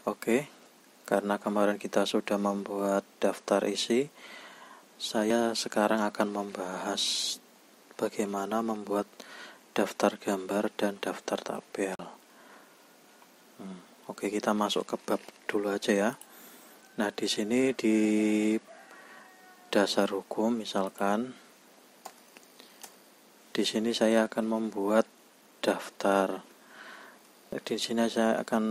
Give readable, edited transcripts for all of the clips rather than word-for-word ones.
Oke, karena kemarin kita sudah membuat daftar isi, saya sekarang akan membahas bagaimana membuat daftar gambar dan daftar tabel. Oke, kita masuk ke bab dulu aja ya. Nah, di sini di dasar hukum misalkan, di sini saya akan membuat daftar. Di sini saya akan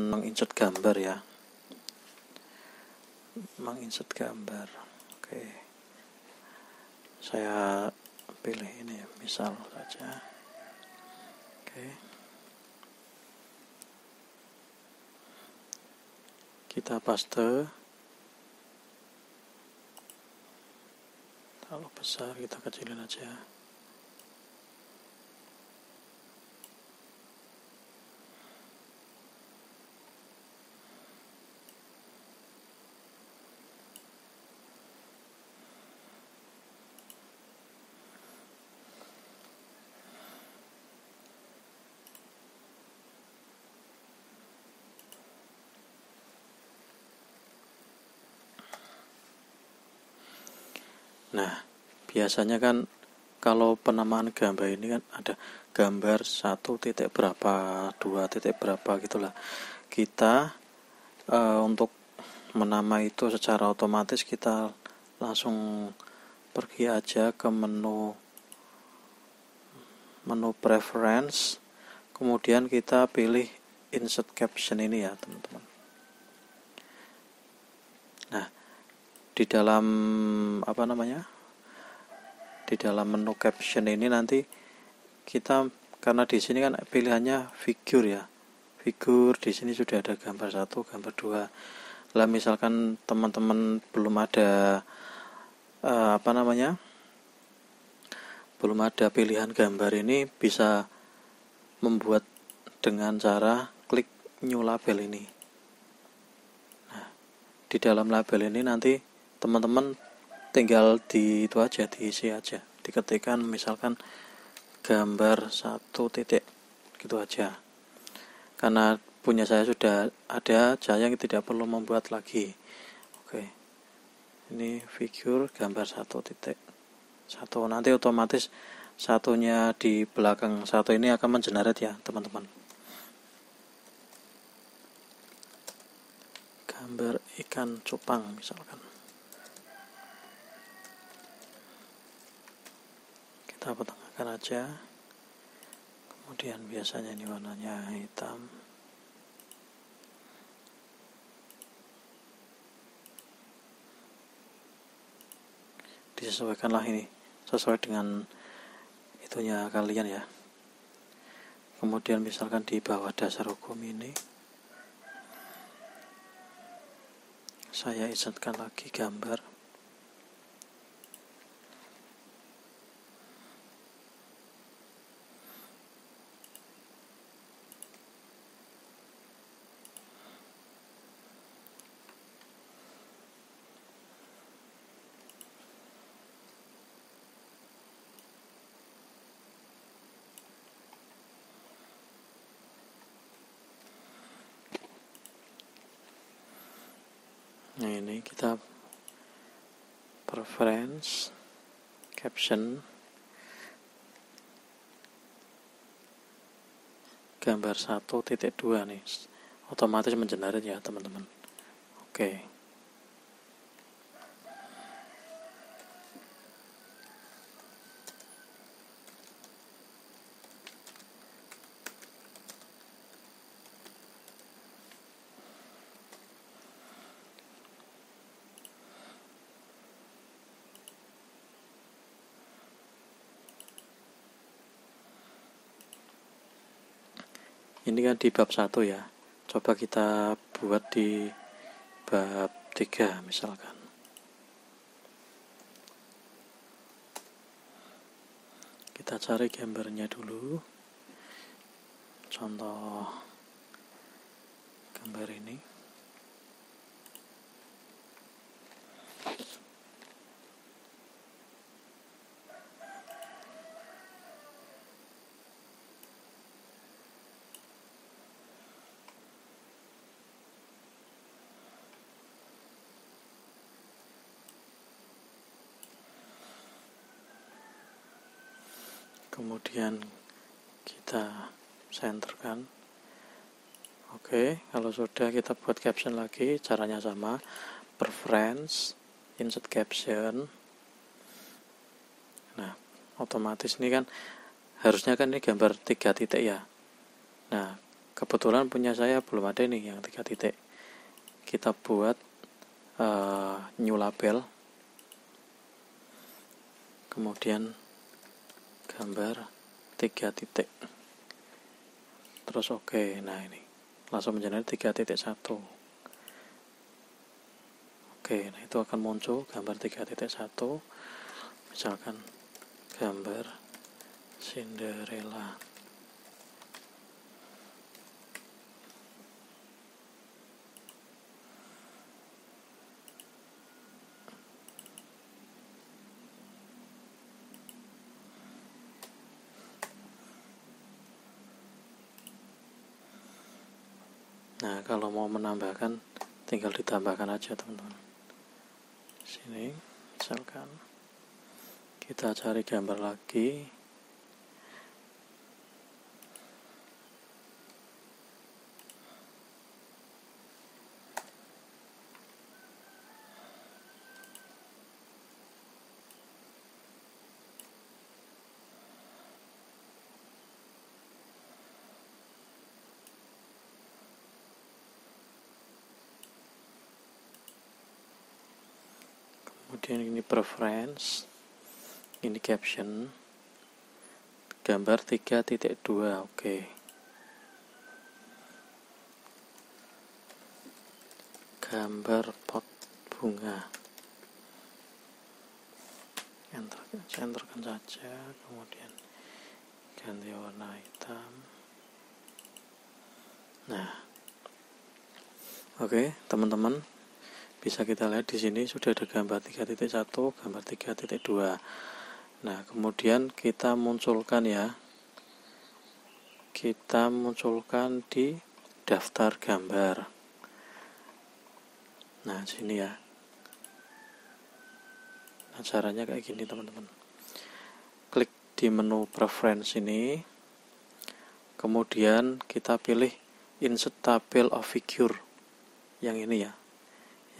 menginsert gambar ya. Menginsert gambar. Oke. Saya pilih ini misal saja. Oke. Kita paste. Kalau besar kita kecilin aja. Nah, biasanya kan kalau penamaan gambar ini kan ada gambar 1 titik berapa, 2 titik berapa gitulah. Kita untuk menama itu secara otomatis kita langsung pergi aja ke menu preference, kemudian kita pilih insert caption ini ya teman-teman. Nah, di dalam di dalam menu caption ini nanti kita, karena di sini kan pilihannya figure ya, figur di sini sudah ada gambar 1, gambar 2. Lah misalkan teman-teman belum ada belum ada pilihan gambar ini, bisa membuat dengan cara klik new label ini. Nah, di dalam label ini nanti teman-teman tinggal itu aja, diisi aja, diketikkan misalkan gambar 1 titik gitu aja. Karena punya saya sudah ada, saya tidak perlu membuat lagi. Oke, ini figur gambar 1 titik 1. Nanti otomatis satunya di belakang 1 ini akan mengenerate ya teman-teman. Gambar ikan cupang misalkan. Kita petangkan aja. Kemudian biasanya ini warnanya hitam. Disesuaikanlah ini sesuai dengan itunya kalian ya. Kemudian misalkan di bawah dasar hukum ini saya insertkan lagi gambar. Nah, ini kita preference caption gambar 1.2 nih, otomatis mengenerate ya teman-teman. Oke. Ini kan di bab 1 ya. Coba kita buat di bab 3 misalkan. Kita cari gambarnya dulu. Contoh gambar ini. kemudian kita senterkan. Oke, kalau sudah kita buat caption lagi, caranya sama, preference, insert caption. Nah, otomatis ini kan harusnya kan ini gambar 3 titik ya. Nah, kebetulan punya saya belum ada nih yang 3 titik. Kita buat new label, kemudian gambar 3 titik, terus oke. Nah, ini langsung menjadi 3.1. Oke, nah itu akan muncul gambar 3.1, misalkan gambar Cinderella. Nah, kalau mau menambahkan tinggal ditambahkan aja, teman-teman. Sini, misalkan kita cari gambar lagi. Kemudian ini preference, ini caption, gambar 3.2. Oke. Gambar pot bunga. Senterkan saja, kemudian ganti warna hitam. Nah, oke, teman-teman. Bisa kita lihat di sini sudah ada gambar 3.1, gambar 3.2. Nah, kemudian kita munculkan ya. Kita munculkan di daftar gambar. Nah, sini ya. Nah, caranya kayak gini, teman-teman. Klik di menu preference ini. Kemudian kita pilih insert table of figure. Yang ini ya.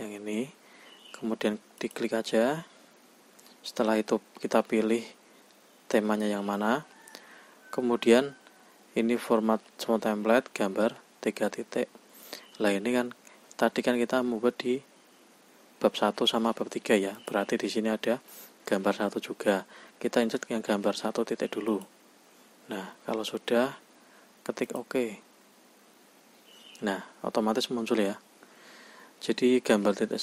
Yang ini, kemudian diklik aja. Setelah itu kita pilih temanya yang mana, kemudian ini format semua template gambar 3 titik. Lah ini kan tadi kan kita membuat di bab 1 sama bab 3 ya, berarti di sini ada gambar 1 juga. Kita insert yang gambar 1 titik dulu. Nah, kalau sudah, ketik OK. Nah, otomatis muncul ya. Jadi gambar 1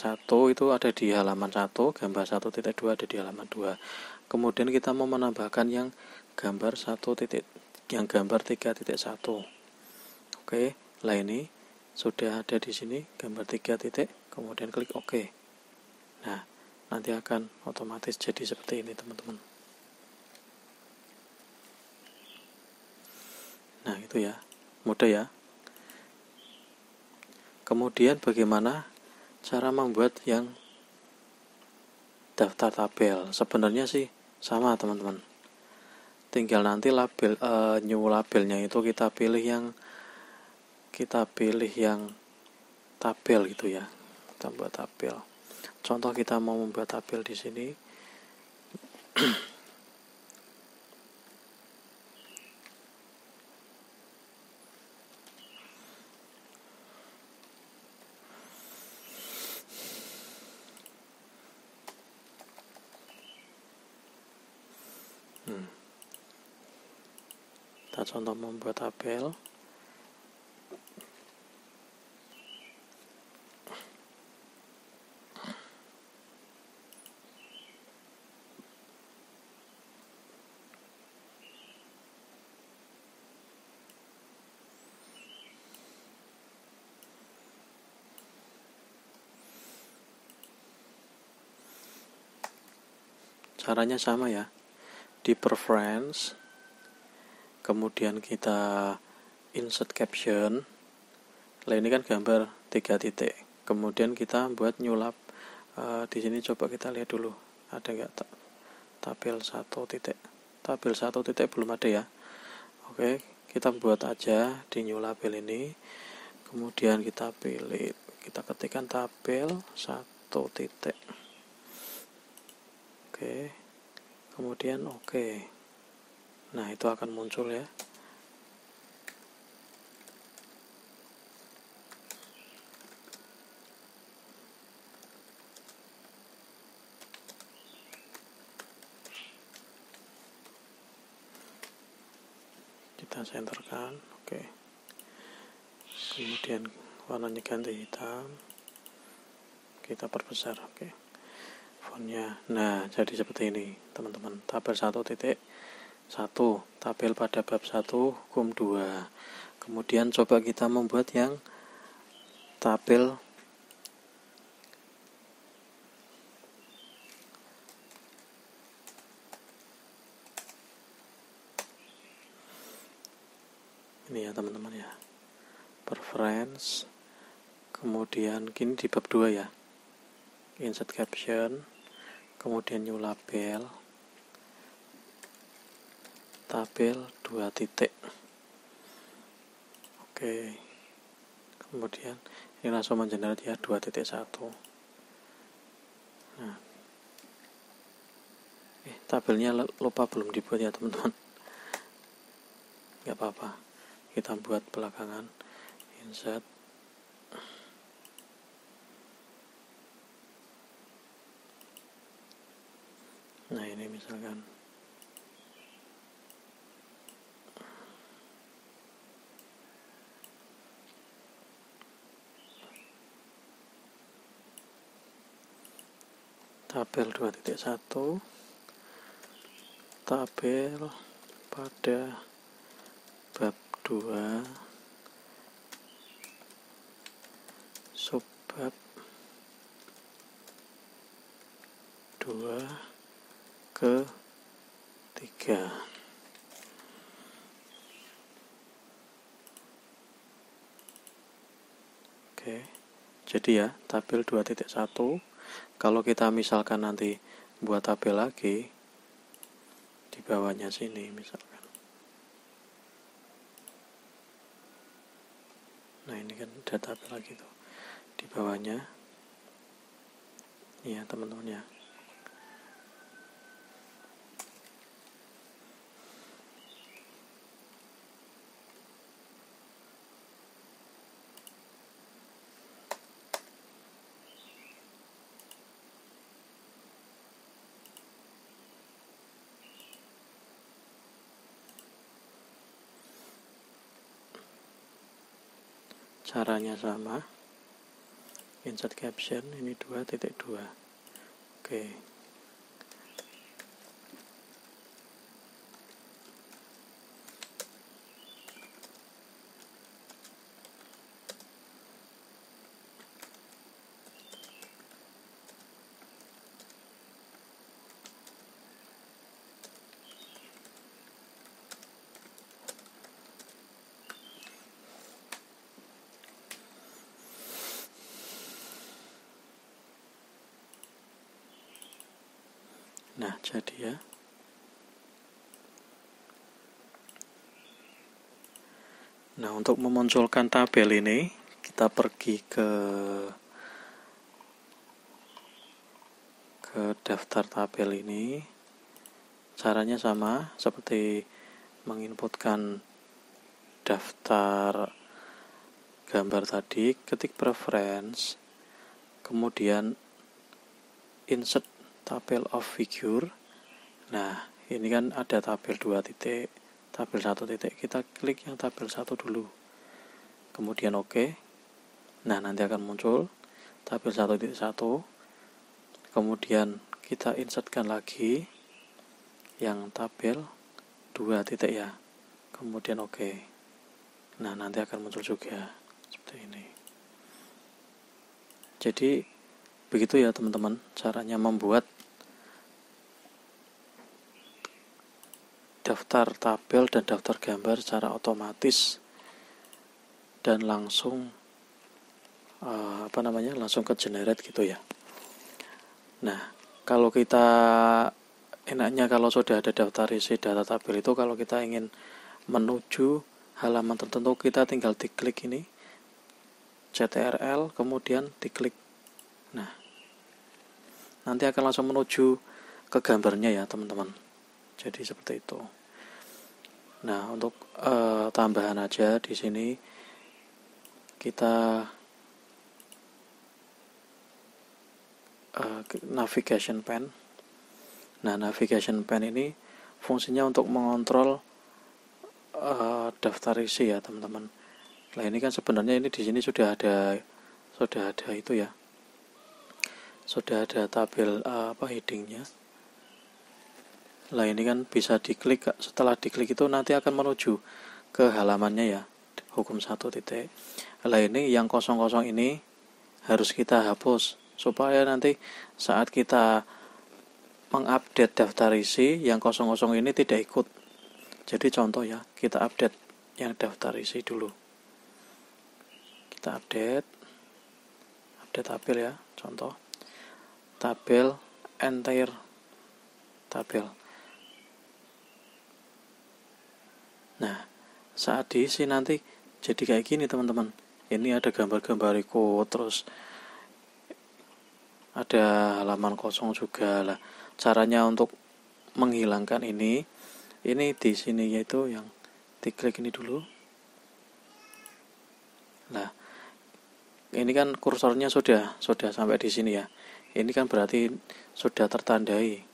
itu ada di halaman 1, gambar 1.2 ada di halaman 2. Kemudian kita mau menambahkan yang gambar 1 titik, yang gambar 3.1. Oke, lah ini sudah ada di sini gambar 3 titik, kemudian klik OK. Nah, nanti akan otomatis jadi seperti ini, teman-teman. Nah, itu ya. Mudah ya. Kemudian bagaimana cara membuat yang daftar tabel? Sebenarnya sih sama, teman-teman. Tinggal nanti label new labelnya itu kita pilih yang tabel gitu ya. Kita buat tabel. Contoh kita mau membuat tabel di sini. Kita contoh membuat tabel. Caranya sama ya. Di preference, kemudian kita insert caption. Lah ini kan gambar 3 titik. Kemudian kita buat new lab. Di sini coba kita lihat dulu, ada nggak tabel 1 titik, tabel 1 titik belum ada ya. Oke, kita buat aja di new label ini, kemudian kita pilih, kita ketikkan tabel 1 titik. Oke, kemudian oke. Nah, itu akan muncul ya. Kita senterkan, oke. Kemudian warnanya ganti hitam, kita perbesar, oke. Fontnya, nah jadi seperti ini teman-teman, tabel 1 titik 1, tabel pada bab 1 hukum 2. Kemudian coba kita membuat yang tabel ini ya teman-teman ya, preference, kemudian kini di bab 2 ya, insert caption, kemudian new label, tabel 2 titik. Oke, kemudian ini langsung mengenerate ya 2.1. Nah, tabelnya lupa belum dibuat ya teman-teman, nggak apa-apa, kita buat belakangan. Insert, nah ini misalkan tabel 2.1, tabel pada bab 2 subbab 2 ke 3. Oke, jadi ya tabel 2.1, kalau kita misalkan nanti buat tabel lagi di bawahnya sini misalkan, nah ini kan ada tabel lagi tuh di bawahnya ya teman-teman ya. Caranya sama, insert caption, ini 2.2. Oke, nah jadi ya. Nah, untuk memunculkan tabel ini kita pergi ke daftar tabel ini. Caranya sama seperti menginputkan daftar gambar tadi, ketik preference, kemudian insert tabel of figure. Nah, ini kan ada tabel 2 titik, tabel 1 titik. Kita klik yang tabel 1 dulu. Kemudian oke. Nah, nanti akan muncul tabel 1.1. Kemudian kita insertkan lagi yang tabel 2 titik ya. Kemudian oke. Nah, nanti akan muncul juga seperti ini. Jadi begitu ya teman-teman caranya membuat daftar tabel dan daftar gambar secara otomatis dan langsung langsung ke generate gitu ya. Nah, kalau kita enaknya kalau sudah ada daftar isi data tabel itu, kalau kita ingin menuju halaman tertentu, kita tinggal diklik ini CTRL, kemudian diklik. Nah, nanti akan langsung menuju ke gambarnya ya teman-teman. Jadi seperti itu. Nah, untuk tambahan aja di sini kita navigation pen. Nah, navigation pen ini fungsinya untuk mengontrol daftar isi ya teman-teman. Nah, ini kan sebenarnya ini di sini sudah ada itu ya. Sudah ada tabel headingnya. Nah, ini kan bisa diklik, setelah diklik itu nanti akan menuju ke halamannya ya, hukum 1 titik. Nah, ini yang kosong-kosong ini harus kita hapus supaya nanti saat kita mengupdate daftar isi, yang kosong-kosong ini tidak ikut. Jadi contoh ya, kita update yang daftar isi dulu. Kita update tabel ya, contoh tabel entire tabel. Nah, saat diisi nanti jadi kayak gini teman-teman. Ini ada gambar-gambar ikut, terus ada halaman kosong juga lah. Caranya untuk menghilangkan ini di sini yaitu yang diklik ini dulu. Nah, ini kan kursornya sudah sampai di sini ya. Ini kan berarti sudah tertandai.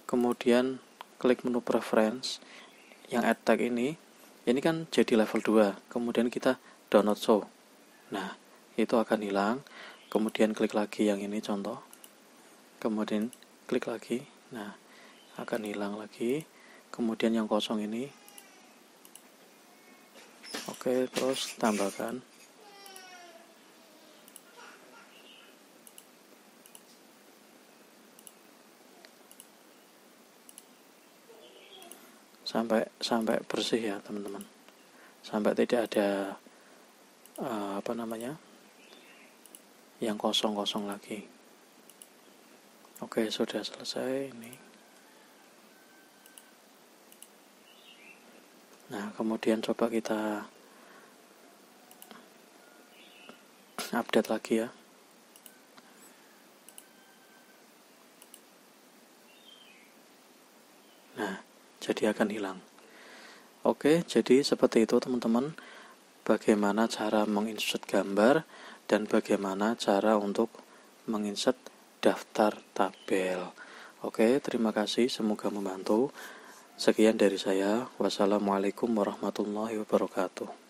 Kemudian klik menu preference. Yang add tag ini kan jadi level 2. Kemudian kita download show. Nah, itu akan hilang. Kemudian klik lagi yang ini contoh. Kemudian klik lagi. Nah, akan hilang lagi. Kemudian yang kosong ini. Oke, terus tambahkan. Sampai bersih ya teman-teman, sampai tidak ada yang kosong-kosong lagi. Oke, sudah selesai ini. Nah, kemudian coba kita update lagi ya. Nah, jadi akan hilang. Oke, jadi seperti itu teman-teman, bagaimana cara menginsert gambar dan bagaimana cara untuk menginsert daftar tabel. Oke, terima kasih, semoga membantu. Sekian dari saya. Wassalamualaikum warahmatullahi wabarakatuh.